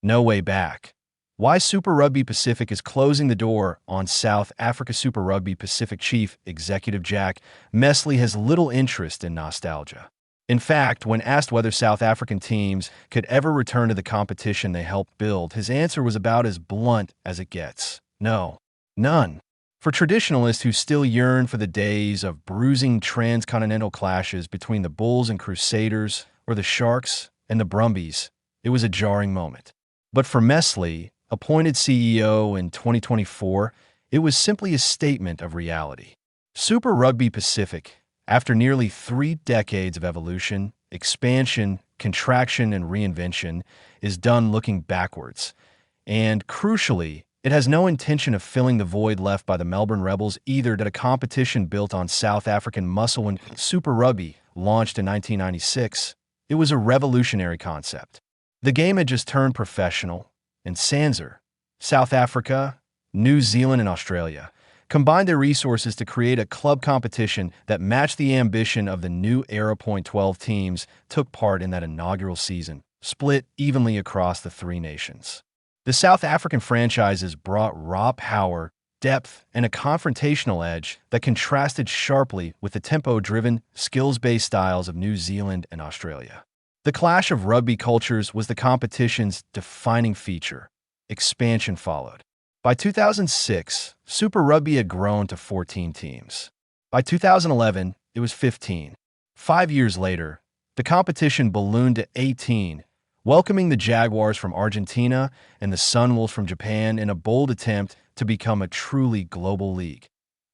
No way back. Why Super Rugby Pacific is closing the door on South Africa Super Rugby Pacific Chief Executive Jack Mesley has little interest in nostalgia. In fact, when asked whether South African teams could ever return to the competition they helped build, his answer was about as blunt as it gets. No, none. For traditionalists who still yearn for the days of bruising transcontinental clashes between the Bulls and Crusaders or the Sharks and the Brumbies, it was a jarring moment. But for Mesley, appointed CEO in 2024, it was simply a statement of reality. Super Rugby Pacific, after nearly 3 decades of evolution, expansion, contraction, and reinvention, is done looking backwards. And crucially, it has no intention of filling the void left by the Melbourne Rebels either. That a competition built on South African muscle when Super Rugby launched in 1996, it was a revolutionary concept. The game had just turned professional, and Sanser, South Africa, New Zealand, and Australia combined their resources to create a club competition that matched the ambition of the new era. 12 teams took part in that inaugural season, split evenly across the 3 nations. The South African franchises brought raw power, depth, and a confrontational edge that contrasted sharply with the tempo-driven, skills-based styles of New Zealand and Australia. The clash of rugby cultures was the competition's defining feature. Expansion followed. By 2006, Super Rugby had grown to 14 teams. By 2011, it was 15. 5 years later, the competition ballooned to 18, welcoming the Jaguars from Argentina and the Sunwolves from Japan in a bold attempt to become a truly global league.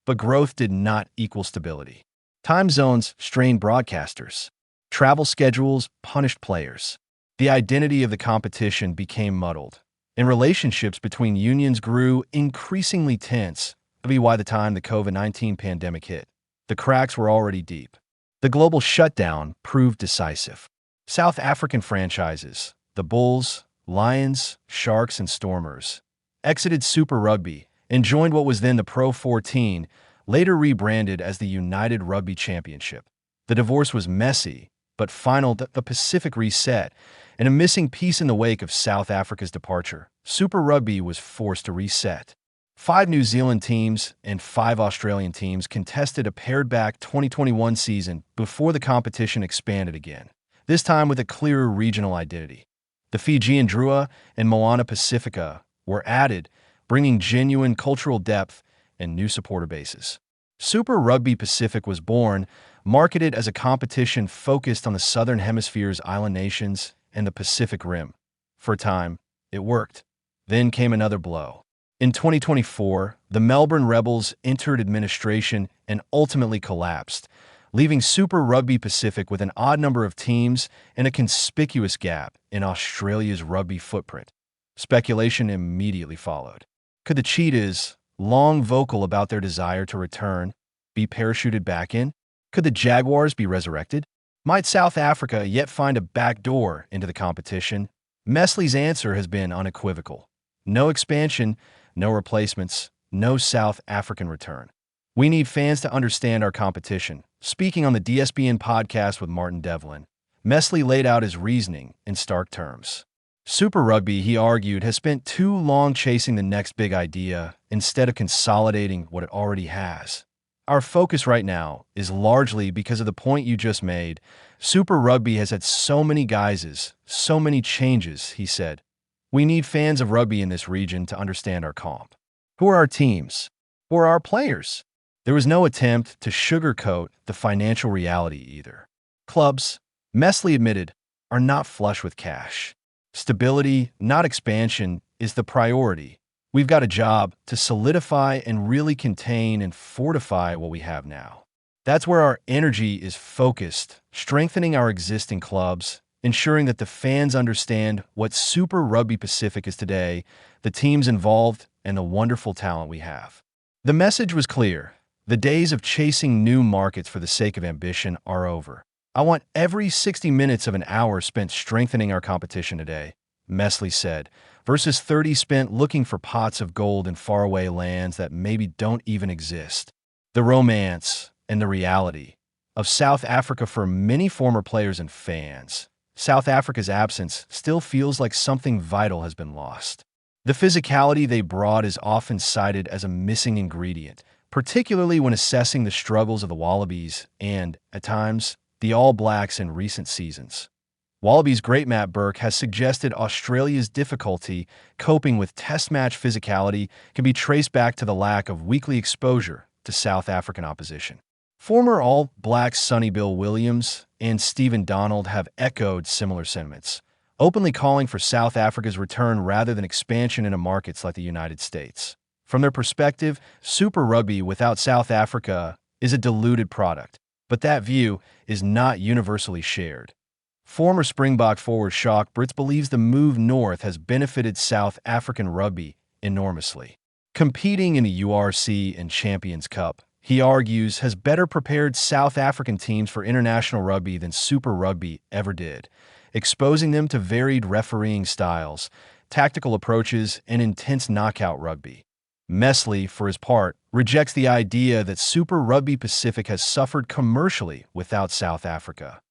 But growth did not equal stability. Time zones strained broadcasters. Travel schedules punished players. The identity of the competition became muddled, and relationships between unions grew increasingly tense. By the time the COVID-19 pandemic hit, the cracks were already deep. The global shutdown proved decisive. South African franchises, the Bulls, Lions, Sharks, and Stormers, exited Super Rugby and joined what was then the Pro 14, later rebranded as the United Rugby Championship. The divorce was messy, but final. The Pacific reset, and a missing piece in the wake of South Africa's departure. Super Rugby was forced to reset. 5 New Zealand teams and 5 Australian teams contested a pared-back 2021 season before the competition expanded again, this time with a clearer regional identity. The Fijian Drua and Moana Pacifica were added, bringing genuine cultural depth and new supporter bases. Super Rugby Pacific was born, marketed as a competition focused on the Southern Hemisphere's island nations and the Pacific Rim. For a time, it worked. Then came another blow. In 2024, the Melbourne Rebels entered administration and ultimately collapsed, leaving Super Rugby Pacific with an odd number of teams and a conspicuous gap in Australia's rugby footprint. Speculation immediately followed. Could the Cheetahs, long vocal about their desire to return, be parachuted back in? Could the Jaguars be resurrected? Might South Africa yet find a back door into the competition? Mesley's answer has been unequivocal. No expansion, no replacements, no South African return. We need fans to understand our competition. Speaking on the DSBN podcast with Martin Devlin, Mesley laid out his reasoning in stark terms. Super Rugby, he argued, has spent too long chasing the next big idea instead of consolidating what it already has. Our focus right now is largely because of the point you just made. Super Rugby has had so many guises, so many changes, he said. We need fans of rugby in this region to understand our comp. Who are our teams? Who are our players? There was no attempt to sugarcoat the financial reality either. Clubs, Mesley admitted, are not flush with cash. Stability, not expansion, is the priority. We've got a job to solidify and really contain and fortify what we have now. That's where our energy is focused, strengthening our existing clubs, ensuring that the fans understand what Super Rugby Pacific is today, the teams involved, and the wonderful talent we have. The message was clear. The days of chasing new markets for the sake of ambition are over. I want every 60 minutes of an hour spent strengthening our competition today, Mesley said, versus 30 spent looking for pots of gold in faraway lands that maybe don't even exist. The romance and the reality of South Africa for many former players and fans South Africa's absence still feels like something vital has been lost. The physicality they brought is often cited as a missing ingredient, particularly when assessing the struggles of the Wallabies and, at times, the All Blacks in recent seasons. Wallabies great Matt Burke has suggested Australia's difficulty coping with test match physicality can be traced back to the lack of weekly exposure to South African opposition. Former All Blacks Sonny Bill Williams and Stephen Donald have echoed similar sentiments, openly calling for South Africa's return rather than expansion into markets like the United States. From their perspective, Super Rugby without South Africa is a diluted product, but that view is not universally shared. Former Springbok forward Shock Brits believes the move north has benefited South African rugby enormously. Competing in the URC and Champions Cup, he argues, has better prepared South African teams for international rugby than Super Rugby ever did, exposing them to varied refereeing styles, tactical approaches, and intense knockout rugby. Mesley, for his part, rejects the idea that Super Rugby Pacific has suffered commercially without South Africa.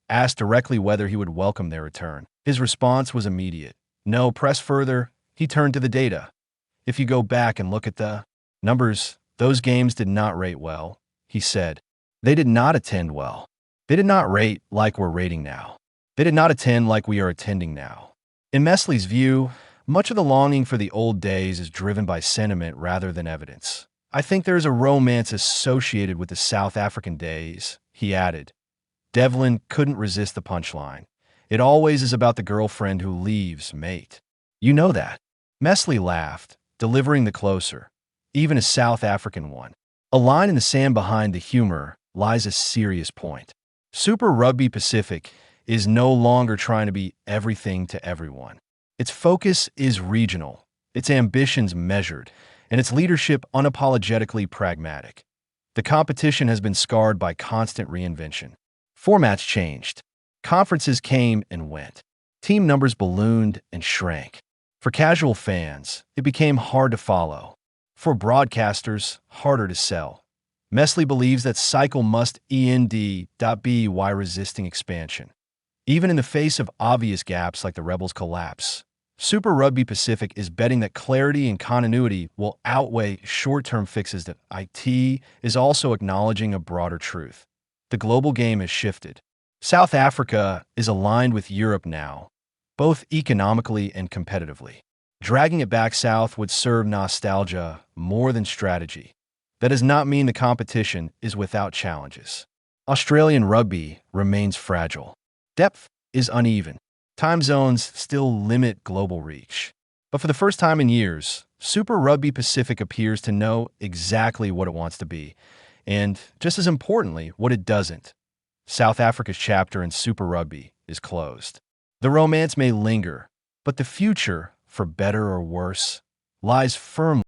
Asked directly whether he would welcome their return, his response was immediate. No, press further, he turned to the data. If you go back and look at the numbers, those games did not rate well, he said. They did not attend well. They did not rate like we're rating now. They did not attend like we are attending now. In Mesley's view, much of the longing for the old days is driven by sentiment rather than evidence. I think there is a romance associated with the South African days, he added. Devlin couldn't resist the punchline. It always is about the girlfriend who leaves, mate. You know that. Mesley laughed, delivering the closer, even a South African one. A line in the sand behind the humor lies a serious point. Super Rugby Pacific is no longer trying to be everything to everyone. Its focus is regional, its ambitions measured, and its leadership unapologetically pragmatic. The competition has been scarred by constant reinvention. Formats changed. Conferences came and went. Team numbers ballooned and shrank. For casual fans, it became hard to follow. For broadcasters, harder to sell. Mesley believes that cycle must end. By resisting expansion. Even in the face of obvious gaps like the Rebels' collapse, Super Rugby Pacific is betting that clarity and continuity will outweigh short-term fixes. That IT is also acknowledging a broader truth. The global game has shifted. South Africa is aligned with Europe now, both economically and competitively. Dragging it back south would serve nostalgia more than strategy. That does not mean the competition is without challenges. Australian rugby remains fragile. Depth is uneven. Time zones still limit global reach. But for the first time in years, Super Rugby Pacific appears to know exactly what it wants to be, and, just as importantly, what it doesn't. South Africa's chapter in Super Rugby is closed. The romance may linger, but the future, for better or worse, lies firmly